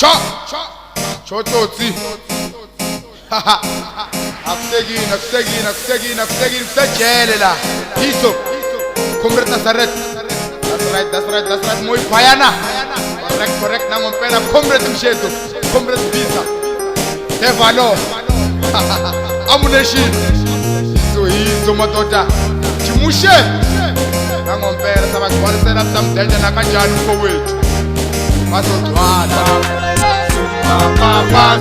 Chototsi. Akusekini kusejele la. Iso. Comrade Nazareth. That's right. Moy Payana. Correct. Nangompela Comrade Msheto. Comrade Visa. Devalo. Amuneshi. Iso madoda. Chimushe. Nangompela sabagwarisela samdeja nakanjani mfowethu. Masodwana. Papa.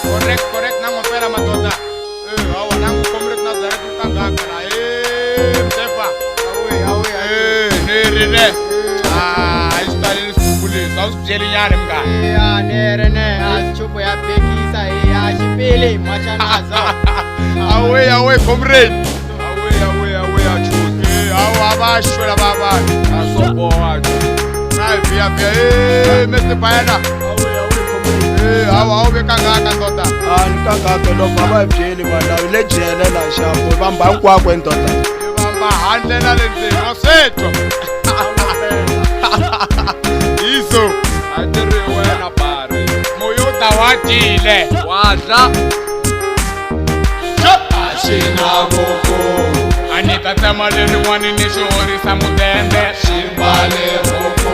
Correct, nangompela madoda. Hawa nangu Comrade Nazareth ukangaka. Mtefa. Nerene. Istalini sikubulisa. Awusibuyeli nyane mga. Nerene, asichupo ya pekisa, ashipili, machanaza. Awe, Comrade. Awe, achuzi. Hawa abashwela baba. Asobo wacho. Via. Mr. Payana. Awe kangaka ndoda. Nikangaka lo baba ebyeli bana ilejele la shapo bamba nkwakwe ndoda. Bamba handlela lenze ngosetho. Iso. Atiri wena pare. Moyo tawatile. Wadla. Ashina boko. Anita tamaleni wani nishori samudende. Shimbale boko.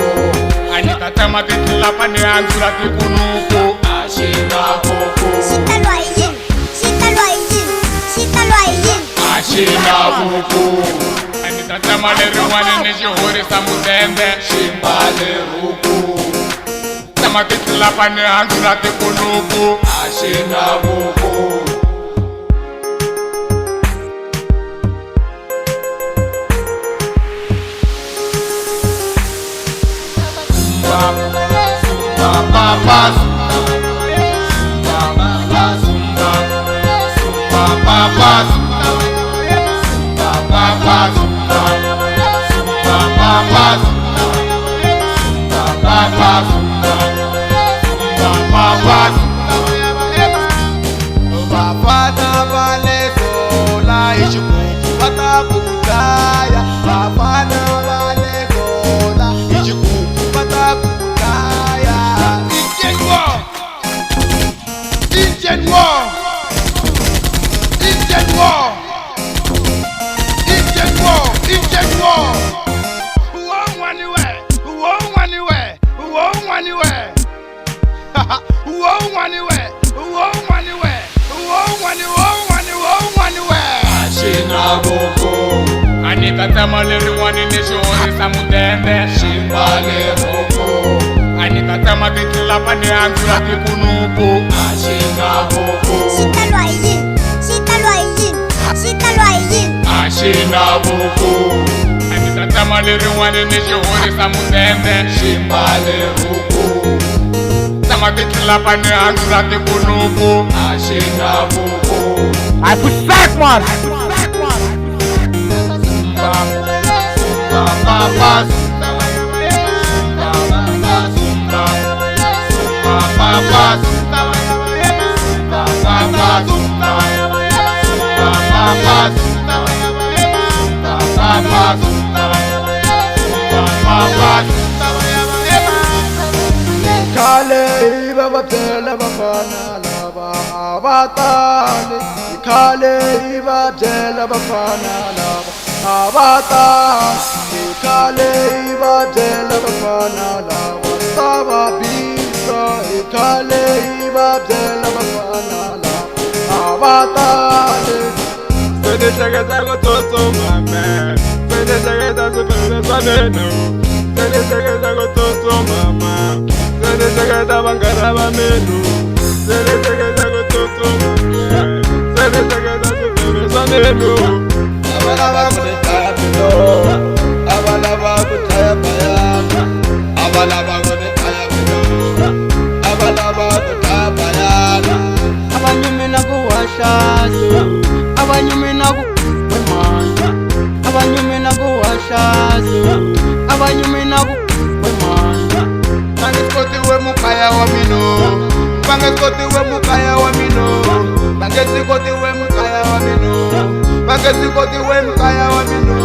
Anita tamatiti lapa ni anzula tikunuku. Ashina boko. Ashina boko. Anita tamaleni wani nishori samudende. Shimbale boko. Tamatiti lapa ni anzula tikunuku. Ashina boko. Indian war. Ashina boko. Anita tamaleni wani nishori samudende. Shimbale boko. Anita tamatiti lapa ni anzula tikunuku. Ashina boko. Ashina boko. Anita tamaleni wani nishori samudende. Shimbale boko. Tamatiti lapa ni anzula tikunuku. Ashina boko. I put back, man. Kale baba tela bafana laba abatale. Kale baba tela bafana laba abatale. Kale baba tela bafana laba sababisa. Kale baba tela bafana laba abatale. Pwede shaketa kutoto mame. Pwede shaketa kupele saneno. Pwede shaketa kutoto mama. Pwede shaketa bangara bamenu. Pwede shaketa kutoto mame. Pwede shaketa kupele meno abalava kunitaya mino abalava kutaya bayana abalava kunitaya mino abalava kutaya bayana abanyumina kuwashazo abanyumina kuwemana abanyumina kuwashazo abanyumina kuwemana bangesikoti wemukaya wa mino bangesikoti wemukaya wa mino bangesikoti wemukaya wa mino bangesikoti wemukaya wa mino